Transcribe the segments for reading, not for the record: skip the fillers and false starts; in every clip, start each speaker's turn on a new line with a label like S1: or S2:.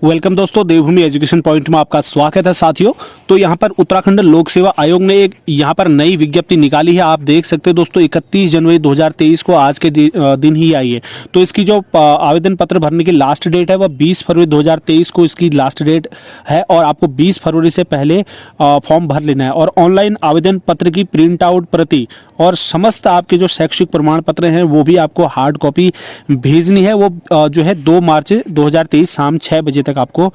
S1: Welcome दोस्तों, देवभूमि education point में आपका स्वागत है साथियों। तो यहाँ पर उत्तराखंड लोक सेवा आयोग ने एक यहाँ पर नई विज्ञप्ति निकाली है। आप देख सकते हो दोस्तों, 31 जनवरी 2023 को आज के दिन ही आई है। तो इसकी जो आवेदन पत्र भरने की लास्ट डेट है वह 20 फरवरी 2023 को इसकी लास्ट डेट है और आपको 20 फरवरी से पहले फॉर्म भर लेना है। और ऑनलाइन आवेदन पत्र की प्रिंट आउट प्रति और समस्त आपके जो शैक्षिक प्रमाण पत्र हैं वो भी आपको हार्ड कॉपी भेजनी है। वो जो है 2 मार्च 2023 शाम 6 बजे तक आपको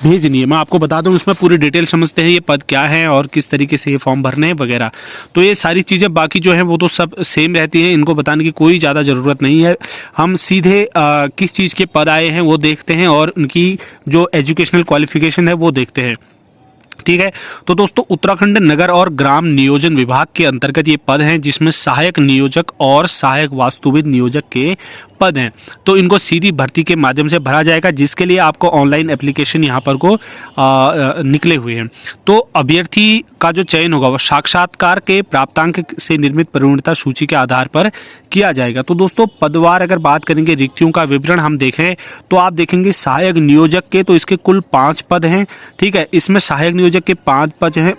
S1: भेजनी है। मैं आपको बता दूं, इसमें पूरी डिटेल समझते हैं, ये पद क्या है और किस तरीके से ये फॉर्म भरने हैं वगैरह। तो ये सारी चीज़ें बाकी जो है वो तो सब सेम रहती हैं, इनको बताने की कोई ज़्यादा ज़रूरत नहीं है। हम सीधे किस चीज़ के पद आए हैं वो देखते हैं और उनकी जो एजुकेशनल क्वालिफिकेशन है वो देखते हैं। ठीक है, तो दोस्तों उत्तराखंड नगर और ग्राम नियोजन विभाग के अंतर्गत ये पद हैं, जिसमें सहायक नियोजक और सहायक वास्तुविद नियोजक के पद हैं। तो इनको सीधी भर्ती के माध्यम से भरा जाएगा, जिसके लिए आपको ऑनलाइन एप्लीकेशन यहाँ पर को निकले हुए हैं। तो अभ्यर्थी का जो चयन होगा वह साक्षात्कार के प्राप्तांक से निर्मित प्रवीणता सूची के आधार पर किया जाएगा। तो दोस्तों पदवार अगर बात करेंगे, रिक्तियों का विवरण हम देखें तो आप देखेंगे सहायक नियोजक के तो इसके कुल 5 पद हैं। ठीक है, इसमें सहायक नियोजक के 5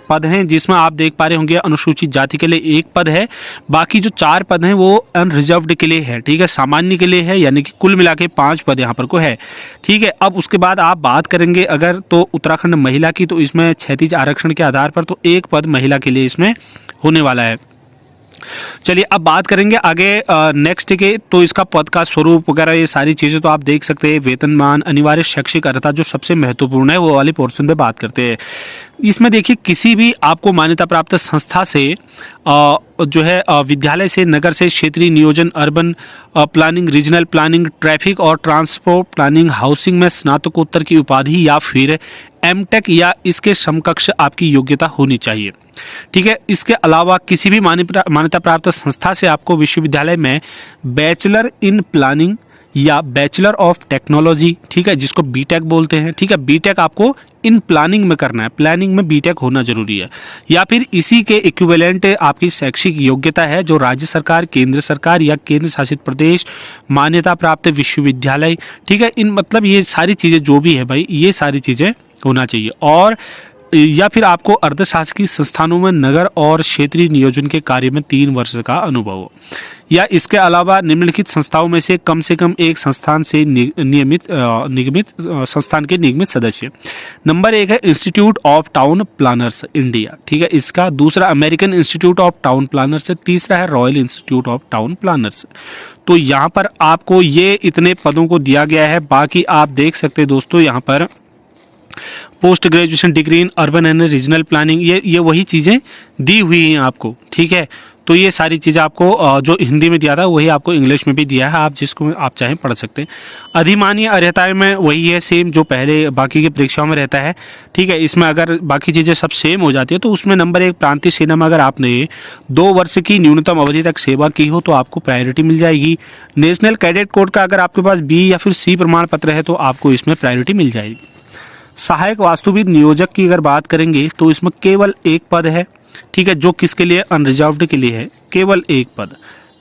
S1: पद हैं, जिसमें आप देख पा रहे होंगे अनुसूचित जाति के लिए 1 पद है। बाकी जो 4 पद हैं वो अनरिजर्व्ड के लिए है। ठीक है, सामान्य के लिए है, यानी कि कुल मिला के 5 पद यहाँ पर को है। ठीक है, अब उसके बाद आप बात करेंगे अगर तो उत्तराखंड महिला की, तो इसमें क्षैतिज आरक्षण के आधार पर तो 1 पद महिला के लिए इसमें होने वाला है। चलिए अब बात करेंगे आगे नेक्स्ट के, तो इसका पद का स्वरूप वगैरह ये सारी चीज़ें तो आप देख सकते हैं। वेतनमान, अनिवार्य शैक्षिक अर्हता जो सबसे महत्वपूर्ण है वो वाली पोर्शन पे बात करते हैं। इसमें देखिए किसी भी आपको मान्यता प्राप्त संस्था से जो है विद्यालय से, नगर से, क्षेत्रीय नियोजन, urban planning, regional planning, traffic और ट्रांसपोर्ट प्लानिंग, हाउसिंग में स्नातकोत्तर की उपाधि या फिर एमटेक या इसके समकक्ष आपकी योग्यता होनी चाहिए। ठीक है, इसके अलावा किसी भी मान्यता प्राप्त संस्था से आपको विश्वविद्यालय में बैचलर इन प्लानिंग या बैचलर ऑफ टेक्नोलॉजी, ठीक है, जिसको बीटेक बोलते हैं। ठीक है, बीटेक आपको इन प्लानिंग में करना है, प्लानिंग में बीटेक होना जरूरी है, या फिर इसी के इक्विवेलेंट आपकी शैक्षिक योग्यता है जो राज्य सरकार, केंद्र सरकार या केंद्र शासित प्रदेश, मान्यता प्राप्त विश्वविद्यालय। ठीक है, इन मतलब ये सारी चीज़ें जो भी है भाई, ये सारी चीज़ें होना चाहिए। और या फिर आपको अर्धशासकीय संस्थानों में नगर और क्षेत्रीय नियोजन के कार्य में 3 वर्ष का अनुभव हो, या इसके अलावा निम्नलिखित संस्थाओं में से कम एक संस्थान से निगमित संस्थान के निगमित सदस्य। नंबर 1 है institute of town planners India. ठीक है, इसका दूसरा American institute of town planners है, तीसरा है royal institute of town planners. तो यहाँ पर आपको ये इतने पदों को दिया गया है। बाकी आप देख सकते हैं दोस्तों, यहाँ पर post graduation degree in urban and regional planning, ये वही चीज़ें दी हुई हैं आपको। ठीक है, तो ये सारी चीज़ें आपको जो हिंदी में दिया था वही आपको इंग्लिश में भी दिया है, आप जिसको आप चाहें पढ़ सकते हैं। अधिमान्य अर्हताएं में वही है सेम जो पहले बाकी की परीक्षाओं में रहता है। ठीक है, इसमें अगर बाकी चीज़ें सब सेम हो जाती है तो उसमें नंबर 1 प्रांतीय सेना में अगर आपने 2 वर्ष की न्यूनतम अवधि तक सेवा की हो तो आपको प्रायोरिटी मिल जाएगी। नेशनल कैडेट कोड का अगर आपके पास बी या फिर सी प्रमाण पत्र है तो आपको इसमें प्रायोरिटी मिल जाएगी। सहायक वास्तुविद नियोजक की अगर बात करेंगे तो इसमें केवल 1 पद है। ठीक है, जो किसके लिए, अनरिजर्व्ड के लिए है, केवल 1 पद।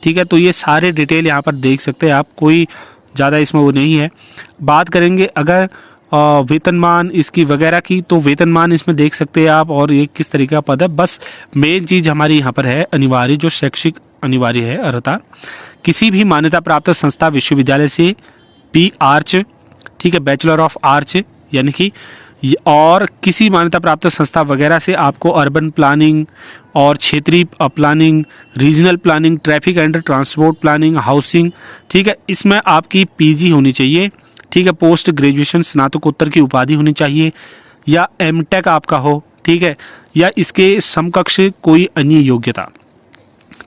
S1: ठीक है, तो ये सारे डिटेल यहाँ पर देख सकते हैं आप, कोई ज़्यादा इसमें वो नहीं है। बात करेंगे अगर वेतनमान इसकी वगैरह की, तो वेतनमान इसमें देख सकते हैं आप, और ये किस तरीके का पद है। बस मेन चीज़ हमारी यहाँ पर है अनिवार्य, जो शैक्षिक अनिवार्य है अर्हता किसी भी मान्यता प्राप्त संस्था विश्वविद्यालय से पी आर्च, ठीक है, बैचलर ऑफ आर्च यानी कि, और किसी मान्यता प्राप्त संस्था वगैरह से आपको अर्बन प्लानिंग और क्षेत्रीय planning, regional planning, traffic and transport planning, housing, ठीक है, इसमें आपकी पीजी होनी चाहिए। ठीक है, पोस्ट ग्रेजुएशन स्नातकोत्तर की उपाधि होनी चाहिए, या एमटेक आपका हो। ठीक है, या इसके समकक्ष कोई अन्य योग्यता।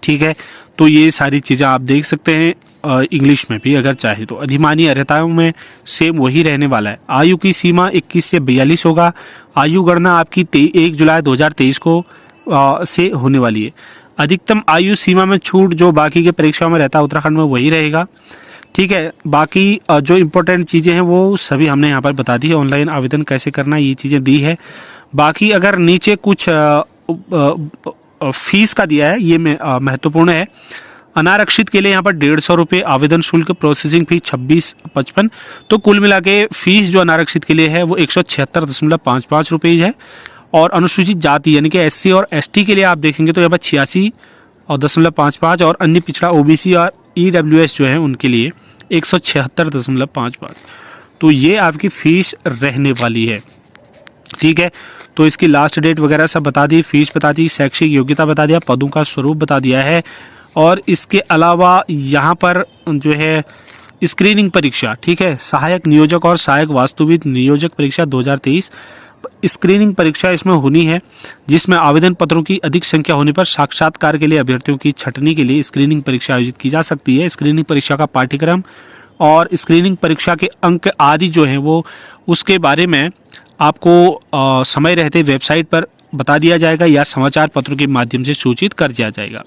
S1: ठीक है, तो ये सारी चीज़ें आप देख सकते हैं इंग्लिश में भी अगर चाहे तो। अधिमान्य अर्हताओं में सेम वही रहने वाला है। आयु की सीमा 21 से 42 होगा। आयु गणना आपकी 1 जुलाई 2023 को से होने वाली है। अधिकतम आयु सीमा में छूट जो बाकी के परीक्षाओं में रहता है उत्तराखंड में वही रहेगा। ठीक है, बाकी जो इम्पोर्टेंट चीज़ें हैं वो सभी हमने यहाँ पर बता दी है। ऑनलाइन आवेदन कैसे करना ये चीज़ें दी है। बाकी अगर नीचे कुछ फीस का दिया है, ये महत्वपूर्ण है। अनारक्षित के लिए यहाँ पर 150 रुपये आवेदन शुल्क, प्रोसेसिंग फी 26.55। तो कुल मिला के फीस जो अनारक्षित के लिए है वो 176.55 रुपये है। और अनुसूचित जाति यानी कि SC और ST के लिए आप देखेंगे तो यहाँ पर 86.55 और अन्य पिछड़ा OBC और EWS जो है उनके लिए 176.55। तो ये आपकी फीस रहने वाली है। ठीक है, तो इसकी लास्ट डेट वगैरह सब बता दी, फीस बता दी, शैक्षिक योग्यता बता दिया, पदों का स्वरूप बता दिया है। और इसके अलावा यहाँ पर जो है स्क्रीनिंग परीक्षा, ठीक है, सहायक नियोजक और सहायक वास्तुविद नियोजक परीक्षा 2023 स्क्रीनिंग परीक्षा इसमें होनी है, जिसमें आवेदन पत्रों की अधिक संख्या होने पर साक्षात्कार के लिए अभ्यर्थियों की छंटनी के लिए स्क्रीनिंग परीक्षा आयोजित की जा सकती है। स्क्रीनिंग परीक्षा का पाठ्यक्रम और स्क्रीनिंग परीक्षा के अंक आदि जो हैं वो उसके बारे में आपको समय रहते वेबसाइट पर बता दिया जाएगा या समाचार पत्रों के माध्यम से सूचित कर दिया जाएगा।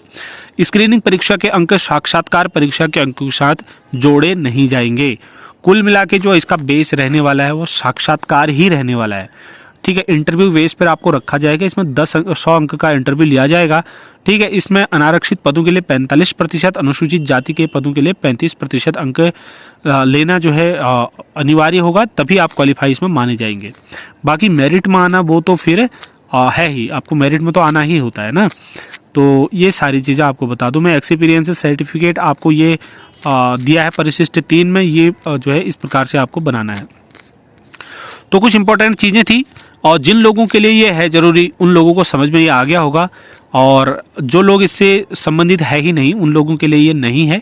S1: स्क्रीनिंग परीक्षा के अंक साक्षात्कार परीक्षा के अंकों के साथ जोड़े नहीं जाएंगे। कुल मिला के जो इसका बेस रहने वाला है वो साक्षात्कार ही रहने वाला है। ठीक है, इंटरव्यू बेस पर आपको रखा जाएगा। इसमें 100 अंक का इंटरव्यू लिया जाएगा। ठीक है, इसमें अनारक्षित पदों के लिए 45%, अनुसूचित जाति के पदों के लिए 35% अंक लेना जो है अनिवार्य होगा, तभी आप क्वालिफाई इसमें माने जाएंगे। बाकी मेरिट में आना वो तो फिर है ही, आपको मेरिट में तो आना ही होता है ना। तो ये सारी चीज़ें आपको बता दूं मैं। एक्सपीरियंस सर्टिफिकेट आपको ये दिया है परिशिष्ट 3 में, ये जो है इस प्रकार से आपको बनाना है। तो कुछ इंपॉर्टेंट चीज़ें थी और जिन लोगों के लिए ये है ज़रूरी उन लोगों को समझ में ये आ गया होगा, और जो लोग इससे संबंधित है ही नहीं उन लोगों के लिए ये नहीं है।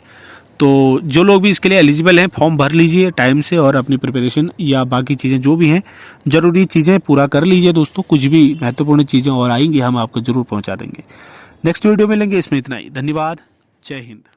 S1: तो जो लोग भी इसके लिए एलिजिबल हैं फॉर्म भर लीजिए टाइम से और अपनी प्रिपरेशन या बाकी चीज़ें जो भी हैं ज़रूरी चीज़ें पूरा कर लीजिए दोस्तों। कुछ भी महत्वपूर्ण चीज़ें और आएंगी हम आपको ज़रूर पहुंचा देंगे। नेक्स्ट वीडियो में लेंगे, इसमें इतना ही। धन्यवाद, जय हिंद।